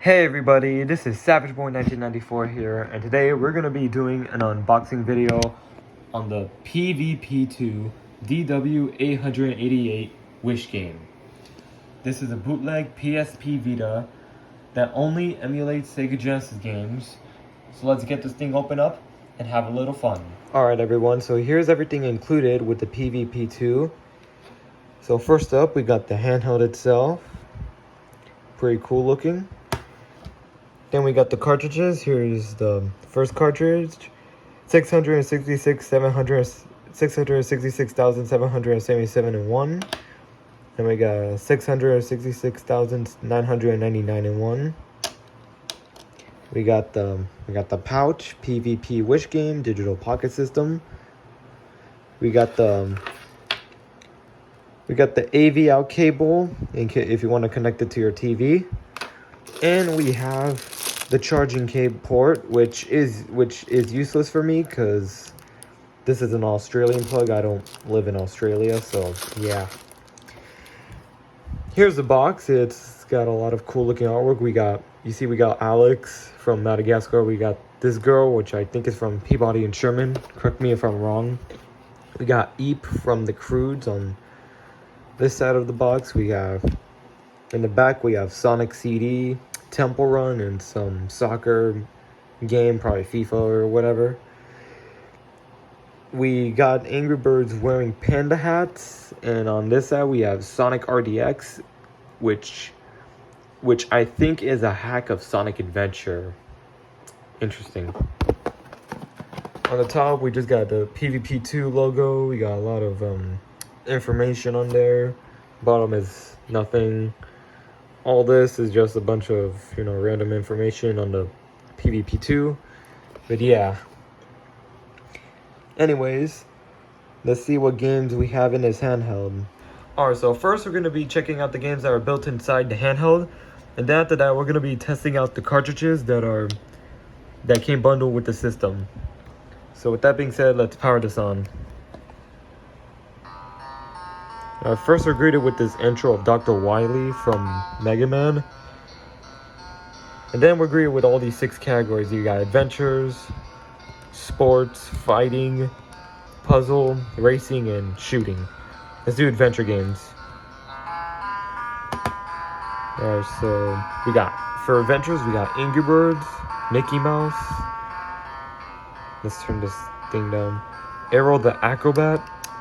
Hey everybody, this is SavageBoy1994 here, and today we're going to be doing an unboxing video on the PVP2 DW-888 Wish game. This is a bootleg PSP Vita that only emulates Sega Genesis games, so let's get this thing open up and have a little fun. Alright everyone, so here's everything included with the PVP2. So first up, we got the handheld itself, pretty cool looking. Then we got the cartridges. Here's the first cartridge, 666,777 in one. Then we got 666,999 in one. We got the pouch, PVP Wish game, digital pocket system. We got the AV out cable if you want to connect it to your TV. And we have the charging cable port, which is useless for me because this is an Australian plug. I don't live in Australia, so yeah. Here's the box. It's got a lot of cool looking artwork. We got Alex from Madagascar. We got this girl, which I think is from Peabody and Sherman. Correct me if I'm wrong. We got Eep from the Croods on this side of the box. We have in the back we have Sonic CD, Temple Run, and some soccer game, probably FIFA or whatever. We got Angry Birds wearing panda hats, and on this side we have Sonic RDX, which I think is a hack of Sonic Adventure. Interesting. On the top we just got the PVP2 logo. We got a lot of information on there. Bottom is nothing. All this is just a bunch of, random information on the PVP2. But yeah. Anyways, let's see what games we have in this handheld. Alright, so first we're going to be checking out the games that are built inside the handheld. And then after that, we're going to be testing out the cartridges that came bundled with the system. So with that being said, let's power this on. First we're greeted with this intro of Dr. Wily from Mega Man. And then we're greeted with all these 6 categories. You got adventures, sports, fighting, puzzle, racing, and shooting. Let's do adventure games. Alright, so for adventures, we got Angry Birds, Mickey Mouse. Let's turn this thing down. Arrow the Acrobat,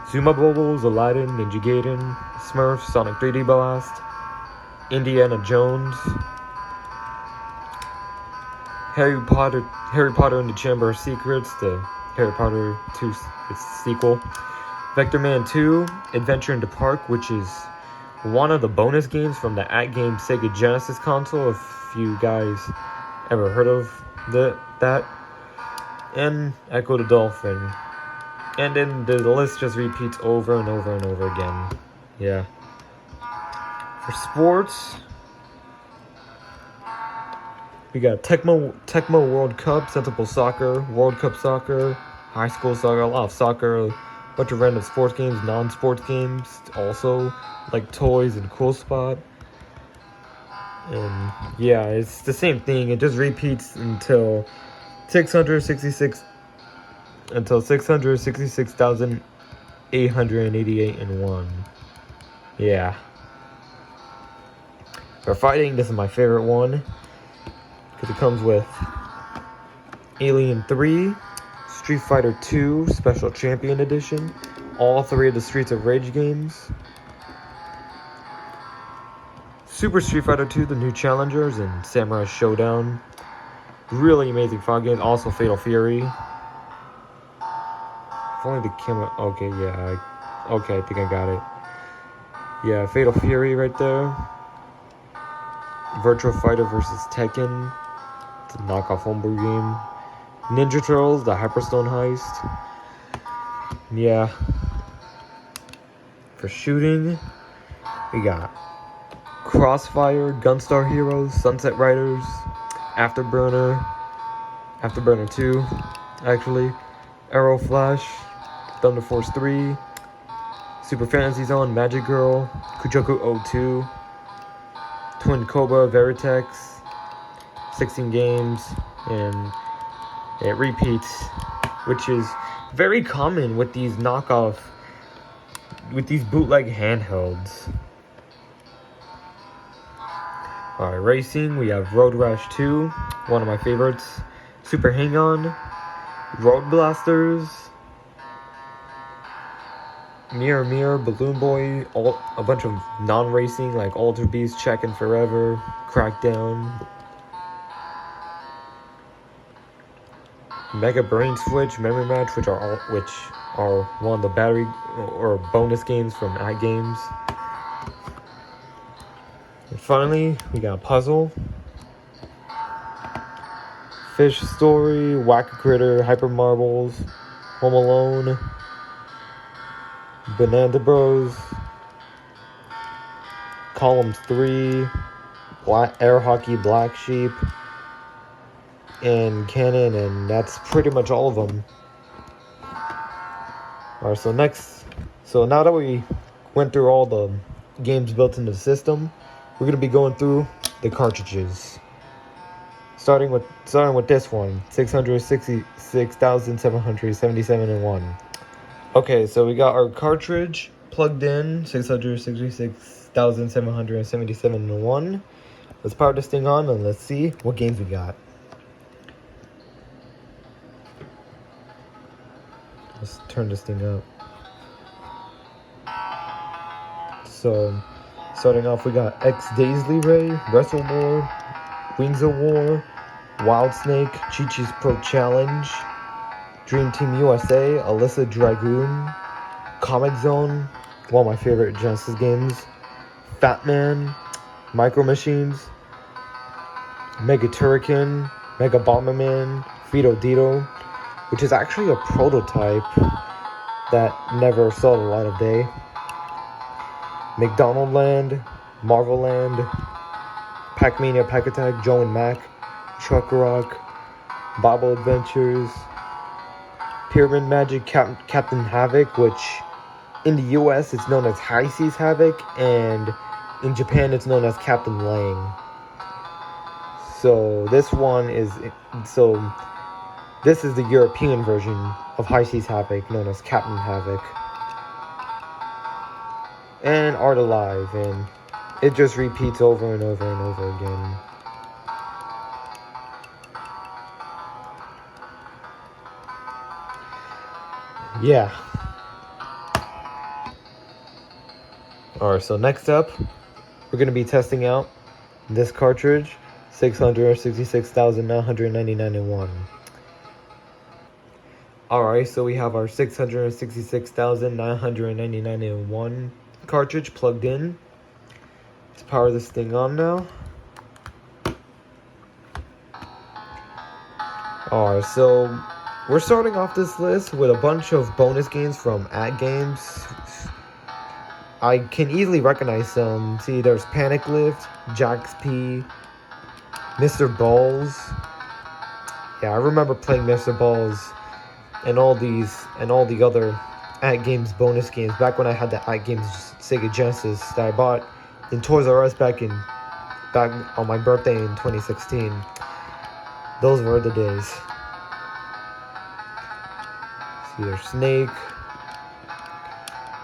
Zuma Bubbles, Aladdin, Ninja Gaiden, Smurfs, Sonic 3D Blast, Indiana Jones, Harry Potter and the Chamber of Secrets, the Harry Potter 2 sequel, Vector Man 2, Adventure in the Park, which is one of the bonus games from the at-game Sega Genesis console, if you guys ever heard of that, and Echo the Dolphin. And then the list just repeats over and over and over again. Yeah. For sports, we got Tecmo World Cup, Sensible Soccer, World Cup Soccer, High School Soccer, a lot of soccer, a bunch of random sports games, non-sports games, also like toys and Cool Spot. And yeah, it's the same thing. It just repeats until 666,888 in one. Yeah. For fighting, this is my favorite one, because it comes with Alien 3, Street Fighter 2 Special Champion Edition, all 3 of the Streets of Rage games, Super Street Fighter 2, The New Challengers, and Samurai Showdown. Really amazing fight games. Also Fatal Fury. If only the camera. Okay, yeah. Okay, I think I got it. Yeah, Fatal Fury right there. Virtua Fighter versus Tekken. It's a knockoff homebrew game. Ninja Turtles, the Hyperstone Heist. Yeah. For shooting, we got Crossfire, Gunstar Heroes, Sunset Riders, Afterburner 2, actually, Arrow Flash, Thunder Force 3, Super Fantasy Zone, Magic Girl, Kujoku 02, Twin Cobra, Veritex, 16 games, and it repeats, which is very common with these bootleg handhelds. Alright, racing, we have Road Rash 2, one of my favorites, Super Hang-On, Road Blasters, Mirror Mirror, Balloon Boy, a bunch of non-racing like Alter Beast, Check-In Forever, Crackdown, Mega Brain Switch, Memory Match, which are one of the battery or bonus games from At Games. And finally, we got Puzzle, Fish Story, Whack-A-Critter, Hyper Marbles, Home Alone, Banana Bros, Columns 3, Air Hockey, Black Sheep, and Cannon, and that's pretty much all of them. Alright, so now that we went through all the games built into the system, we're going to be going through the cartridges. Starting with this one, 666,777 Okay, so we got our cartridge plugged in, 666,777 Let's power this thing on and let's see what games we got. Let's turn this thing up. So, starting off, we got X Daisley Ray, Wrestle War, Wings of War, Wild Snake, Chi-Chi's Pro Challenge, Dream Team USA, Alyssa Dragoon, Comic Zone, one of my favorite Genesis games, Fat Man, Micro Machines, Mega Turrican, Mega Bomberman, Fido Dido, which is actually a prototype that never saw the light of day, McDonald Land, Marvel Land, Pac-Mania, Pack Attack, Joe and Mac, Truck Rock, Bible Adventures, Pyramid Magic, Captain Havoc, which in the US it's known as High Seas Havoc, and in Japan it's known as Captain Lang. So this is the European version of High Seas Havoc, known as Captain Havoc. And Art Alive, and it just repeats over and over and over again. Yeah. Alright, so next up, we're going to be testing out this cartridge, 666,999. Alright, so we have our 666,999 cartridge plugged in. Let's power this thing on now. Alright, so we're starting off this list with a bunch of bonus games from At Games. I can easily recognize some. See, there's Panic Lift, Jax P, Mr. Balls. Yeah, I remember playing Mr. Balls and all the other At Games bonus games back when I had the At Games Sega Genesis that I bought in Toys R Us back on my birthday in 2016. Those were the days. See, there's Snake.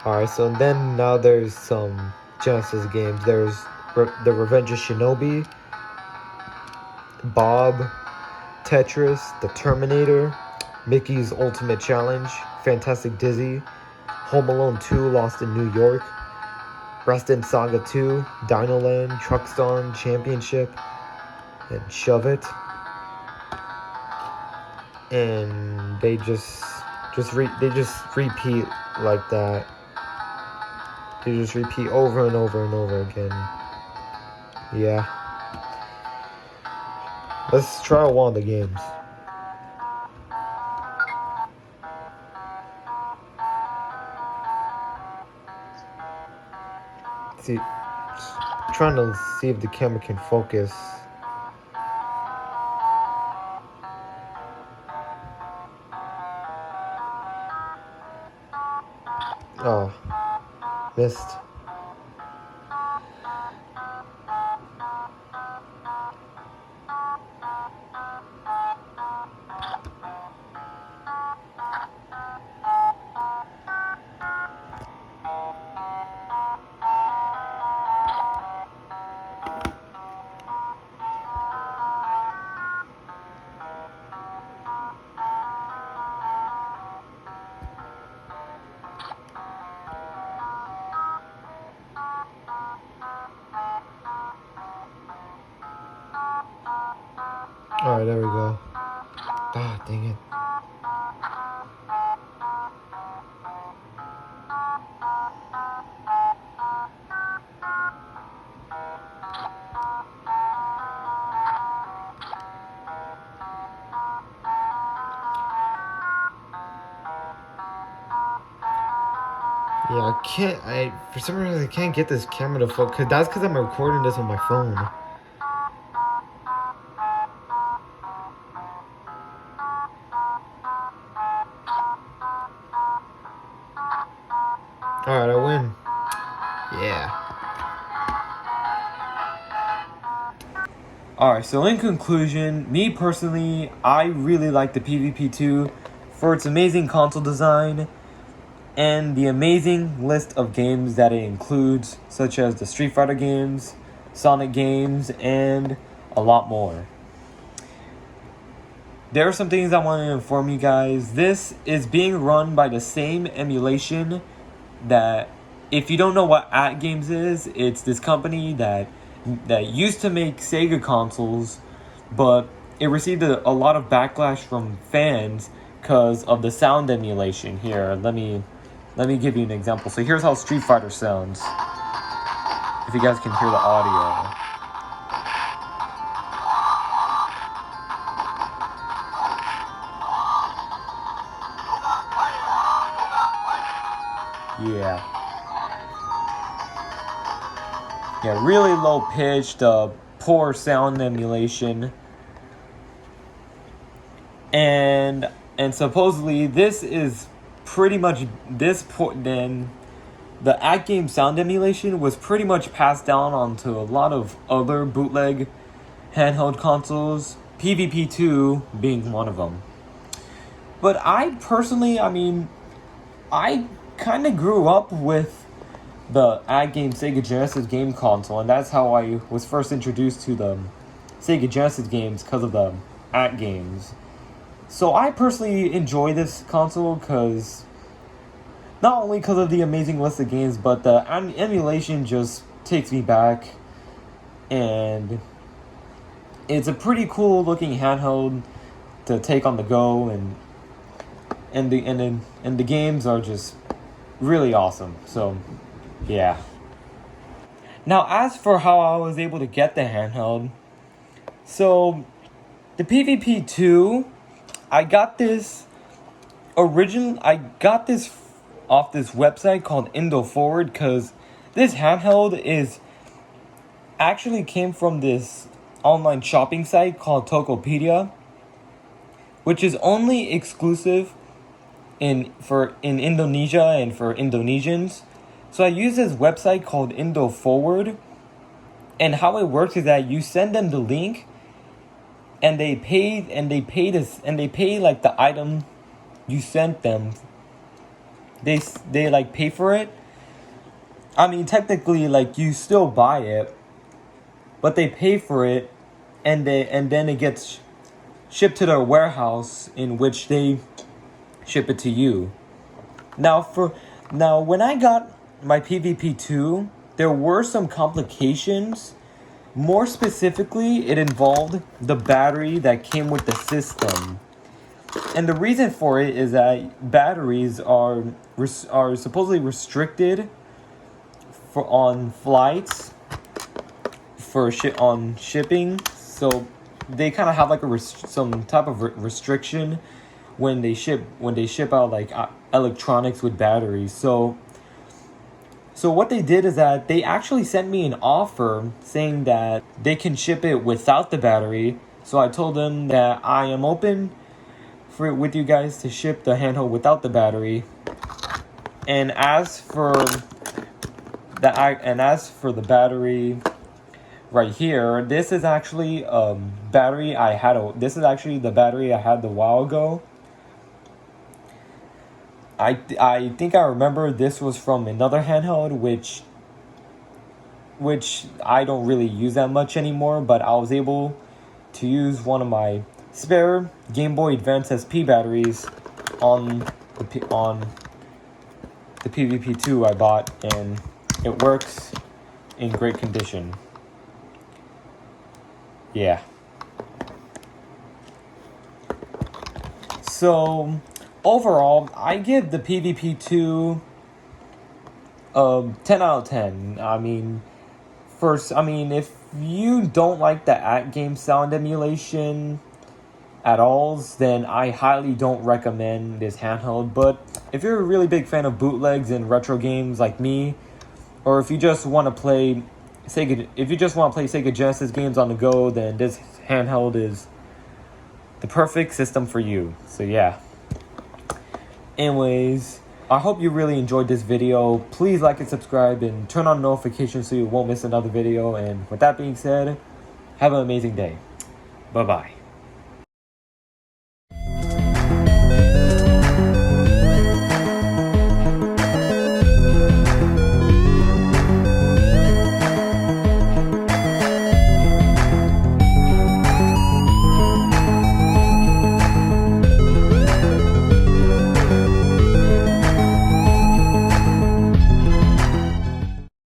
Alright, so then now there's some Genesis games. There's The Revenge of Shinobi, Bob, Tetris, The Terminator, Mickey's Ultimate Challenge, Fantastic Dizzy, Home Alone 2, Lost in New York, Resident Saga 2, Dino Land, Truckstar Championship, and Shove It. And they just repeat like that. They just repeat over and over and over again. Yeah. Let's try one of the games. See, trying to see if the camera can focus. Oh, missed. Alright, there we go. Ah, dang it. Yeah, for some reason I can't get this camera to focus. That's because I'm recording this on my phone. Alright, I win. Yeah. Alright, so in conclusion, me personally, I really like the PVP2 for its amazing console design and the amazing list of games that it includes, such as the Street Fighter games, Sonic games, and a lot more. There are some things I want to inform you guys. This is being run by the same Emulation that, if you don't know what @Games is, it's this company that used to make Sega consoles, but it received a lot of backlash from fans because of the sound emulation. Here, let me give you an example. So here's how Street Fighter sounds, if you guys can hear the audio. Yeah, really low pitched, poor sound emulation. And supposedly this is pretty much then the @Game sound emulation was pretty much passed down onto a lot of other bootleg handheld consoles, PVP2 being one of them. But I personally, I kind of grew up with the @Game Sega Genesis game console, and that's how I was first introduced to the Sega Genesis games, because of the @Games. So I personally enjoy this console because not only because of the amazing list of games, but the emulation just takes me back, and it's a pretty cool looking handheld to take on the go, and the games are just really awesome. So yeah. Now, as for how I was able to get the handheld, so the PVP2, I got this off this website called IndoForward, because this handheld came from this online shopping site called Tokopedia, which is only exclusive in Indonesia and for Indonesians. So I use this website called IndoForward, and how it works is that you send them the link, and they pay like the item you sent them. They like pay for it. I mean, technically, like, you still buy it, but they pay for it, and then it gets shipped to their warehouse, in which they ship it to you. Now when I got my PVP2, there were some complications. More specifically, it involved the battery that came with the system. And the reason for it is that batteries are supposedly restricted on flights on shipping. So they kind of have like some type of restriction when they ship out like electronics with batteries. So what they did is that they actually sent me an offer saying that they can ship it without the battery. So I told them that I am open with you guys to ship the handheld without the battery. And as for the battery right here, this is actually battery I had. This is actually the battery I had a while ago. I think I remember this was from another handheld, which I don't really use that much anymore, but I was able to use one of my spare Game Boy Advance SP batteries on the PVP2 I bought, and it works in great condition. Yeah. So overall, I give the PVP2 10 out of 10. I mean, if you don't like the at-game sound emulation at all, then I highly don't recommend this handheld. But if you're a really big fan of bootlegs and retro games like me, or if you just want to play Sega Genesis games on the go, then this handheld is the perfect system for you. So yeah. Anyways, I hope you really enjoyed this video. Please like and subscribe and turn on notifications so you won't miss another video. And with that being said, have an amazing day. Bye-bye.